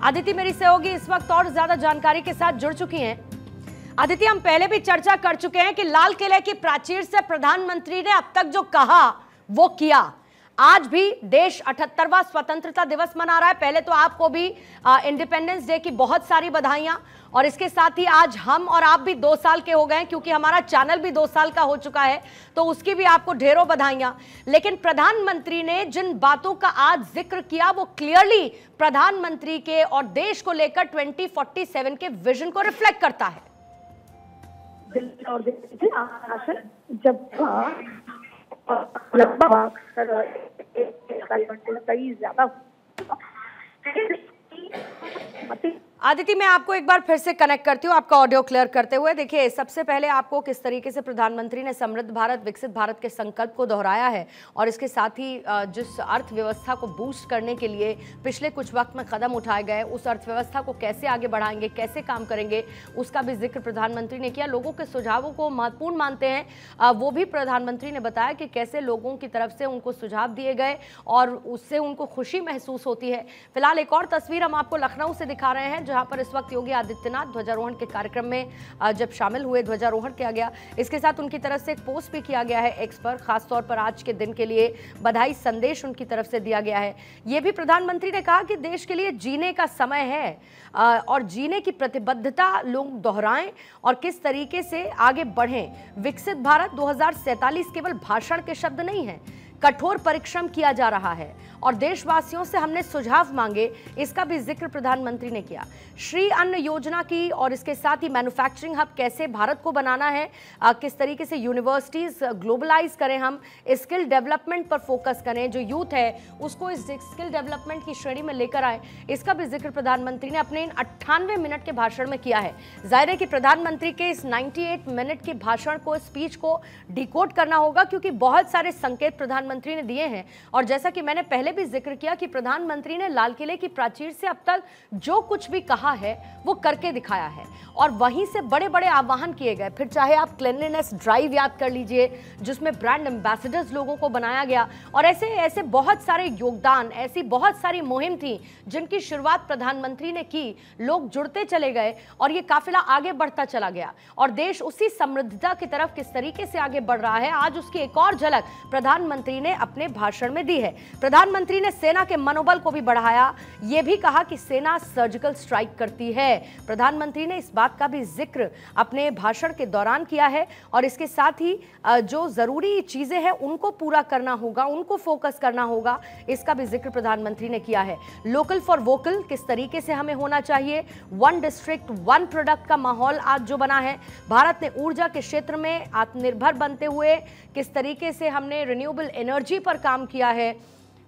अदिति मेरी सहयोगी इस वक्त और ज्यादा जानकारी के साथ जुड़ चुकी हैं। अदिति, हम पहले भी चर्चा कर चुके हैं कि लाल किले की प्राचीर से प्रधानमंत्री ने अब तक जो कहा वो किया। आज भी देश 78वां स्वतंत्रता दिवस मना रहा है। पहले तो आपको भी इंडिपेंडेंस डे की बहुत सारी बधाइयां, और इसके साथ ही आज हम और आप भी 2 साल के हो गए, क्योंकि हमारा चैनल भी 2 साल का हो चुका है, तो उसकी भी आपको ढेरों बधाइयां। लेकिन प्रधानमंत्री ने जिन बातों का आज जिक्र किया वो क्लियरली प्रधानमंत्री के और देश को लेकर 2047 के विजन को रिफ्लेक्ट करता है। जब लगभग कई ज्यादा आदिति, मैं आपको एक बार फिर से कनेक्ट करती हूँ आपका ऑडियो क्लियर करते हुए। देखिए, सबसे पहले आपको किस तरीके से प्रधानमंत्री ने समृद्ध भारत विकसित भारत के संकल्प को दोहराया है, और इसके साथ ही जिस अर्थव्यवस्था को बूस्ट करने के लिए पिछले कुछ वक्त में कदम उठाए गए, उस अर्थव्यवस्था को कैसे आगे बढ़ाएंगे, कैसे काम करेंगे, उसका भी जिक्र प्रधानमंत्री ने किया। लोगों के सुझावों को महत्वपूर्ण मानते हैं, वो भी प्रधानमंत्री ने बताया कि कैसे लोगों की तरफ से उनको सुझाव दिए गए और उससे उनको खुशी महसूस होती है। फिलहाल एक और तस्वीर हम आपको लखनऊ से दिखा रहे हैं, जहां पर इस वक्त योगी आदित्यनाथ ध्वजारोहण के कार्यक्रम में जब शामिल हुए, ध्वजारोहण किया गया। इसके साथ उनकी तरफ से एक पोस्ट भी किया गया है एक्स पर, खासतौर पर आज के दिन के लिए बधाई संदेश उनकी तरफ से दिया गया है। यह भी प्रधानमंत्री ने कहा कि देश के लिए जीने का समय है और जीने की प्रतिबद्धता लोग दोहराएं और किस तरीके से आगे बढ़ें। विकसित भारत 2047 केवल भाषण के शब्द नहीं है, कठोर परिश्रम किया जा रहा है और देशवासियों से हमने सुझाव मांगे, इसका भी जिक्र प्रधानमंत्री ने किया। श्री अन्न योजना की और इसके साथ ही मैन्युफैक्चरिंग हब कैसे भारत को बनाना है, किस तरीके से यूनिवर्सिटीज ग्लोबलाइज करें, हम स्किल डेवलपमेंट पर फोकस करें, जो यूथ है उसको इस स्किल डेवलपमेंट की श्रेणी में लेकर आए, इसका भी जिक्र प्रधानमंत्री ने अपने इन 98 मिनट के भाषण में किया है। जाहिर है कि प्रधानमंत्री के इस 98 मिनट के भाषण को, स्पीच को डिकोड करना होगा, क्योंकि बहुत सारे संकेत प्रधानमंत्री ने दिए हैं। और जैसा कि मैंने पहले भी जिक्र किया कि प्रधानमंत्री ने लाल किले की प्राचीर से अब तक जो कुछ भी कहा है वो करके दिखाया है, और वहीं से बड़े बड़े आह्वान किए गए। फिर चाहे आप क्लीनलीनेस ड्राइव याद कर लीजिए, जिसमें ब्रांड एम्बेसडर्स लोगों को बनाया गया, और ऐसे ऐसे बहुत सारे योगदान, ऐसी बहुत सारी मुहिम थी जिनकी शुरुआत प्रधानमंत्री ने की। लोग जुड़ते चले गए और ये काफिला आगे बढ़ता चला गया, और देश उसी समृद्धता की तरफ किस तरीके से आगे बढ़ रहा है, आज उसकी एक और झलक प्रधानमंत्री ने अपने भाषण में दी है। प्रधानमंत्री ने सेना के मनोबल को भी बढ़ाया, यह भी कहा कि सेना सर्जिकल स्ट्राइक करती है। प्रधानमंत्री ने इस बात का भी जिक्र अपने भाषण के दौरान किया है, और इसके साथ ही जो जरूरी चीजें हैं उनको पूरा करना होगा, उनको फोकस करना होगा, इसका भी जिक्र प्रधानमंत्री ने किया है। लोकल फॉर वोकल किस तरीके से हमें होना चाहिए, 1 डिस्ट्रिक्ट 1 प्रोडक्ट का माहौल आज जो बना है, भारत ने ऊर्जा के क्षेत्र में आत्मनिर्भर बनते हुए किस तरीके से हमने रिन्यूएबल एनर्जी पर काम किया है।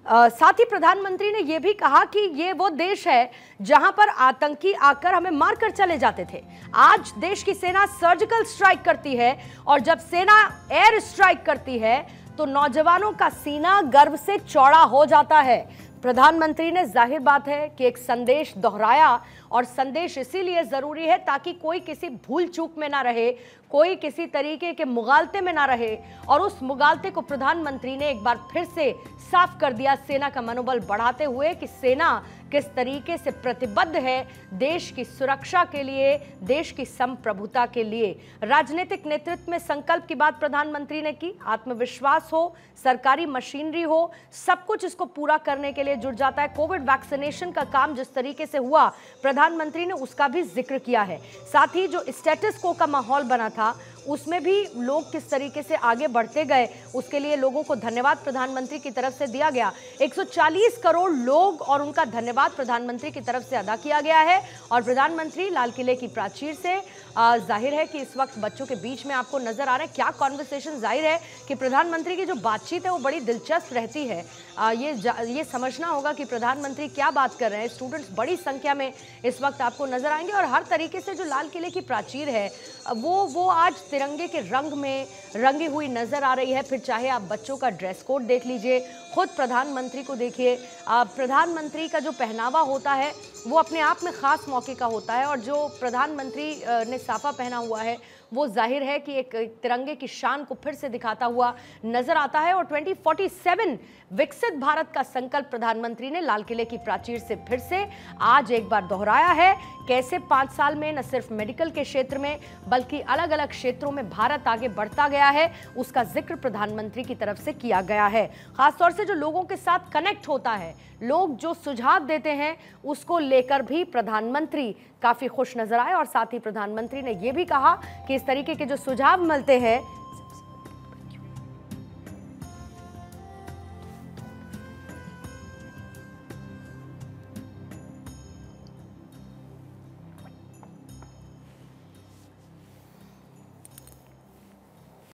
साथ ही प्रधानमंत्री ने यह भी कहा कि ये वो देश है जहां पर आतंकी आकर हमें मारकर चले जाते थे। आज देश की सेना सर्जिकल स्ट्राइक करती है, और जब सेना एयर स्ट्राइक करती है तो नौजवानों का सीना गर्व से चौड़ा हो जाता है। प्रधानमंत्री ने जाहिर बात है कि एक संदेश दोहराया, और संदेश इसीलिए जरूरी है ताकि कोई किसी भूल चूक में ना रहे, कोई किसी तरीके के मुगालते में ना रहे, और उस मुगालते को प्रधानमंत्री ने एक बार फिर से साफ कर दिया, सेना का मनोबल बढ़ाते हुए कि सेना किस तरीके से प्रतिबद्ध है देश की सुरक्षा के लिए, देश की संप्रभुता के लिए। राजनीतिक नेतृत्व में संकल्प की बात प्रधानमंत्री ने की। आत्मविश्वास हो, सरकारी मशीनरी हो, सब कुछ इसको पूरा करने के लिए जुट जाता है। कोविड वैक्सीनेशन का काम जिस तरीके से हुआ, प्रधानमंत्री ने उसका भी जिक्र किया है। साथ ही जो स्टेटस को का माहौल बना था, उसमें भी लोग किस तरीके से आगे बढ़ते गए, उसके लिए लोगों को धन्यवाद प्रधानमंत्री की तरफ से दिया गया। 140 करोड़ लोग और उनका धन्यवाद प्रधानमंत्री की तरफ से अदा किया गया है। और प्रधानमंत्री लाल किले की प्राचीर से जाहिर है कि इस वक्त बच्चों के बीच में आपको नजर आ रहे हैं क्या कॉन्वर्सेशन। जाहिर है कि प्रधानमंत्री की जो बातचीत है वो बड़ी दिलचस्प रहती है। ये समझना होगा कि प्रधानमंत्री क्या बात कर रहे हैं। स्टूडेंट्स बड़ी संख्या में इस वक्त आपको नजर आएंगे, और हर तरीके से जो लाल किले की प्राचीर है वो आज तिरंगे के रंग में रंगी हुई नजर आ रही है। फिर चाहे आप बच्चों का ड्रेस कोड देख लीजिए, खुद प्रधानमंत्री को देखिए, प्रधानमंत्री का जो पहनावा होता है वो अपने आप में खास मौके का होता है, और जो प्रधानमंत्री ने साफा पहना हुआ है वो जाहिर है कि एक तिरंगे की शान को फिर से दिखाता हुआ नजर आता है। और 2047 विकसित भारत का संकल्प प्रधानमंत्री ने लाल किले की प्राचीर से फिर से आज एक बार दोहराया है। कैसे 5 साल में न सिर्फ मेडिकल के क्षेत्र में बल्कि अलग अलग क्षेत्रों में भारत आगे बढ़ता गया है, उसका जिक्र प्रधानमंत्री की तरफ से किया गया है। खासतौर से जो लोगों के साथ कनेक्ट होता है, लोग जो सुझाव देते हैं, उसको लेकर भी प्रधानमंत्री काफी खुश नजर आए। और साथ ही प्रधानमंत्री ने यह भी कहा कि इस तरीके के जो सुझाव मिलते हैं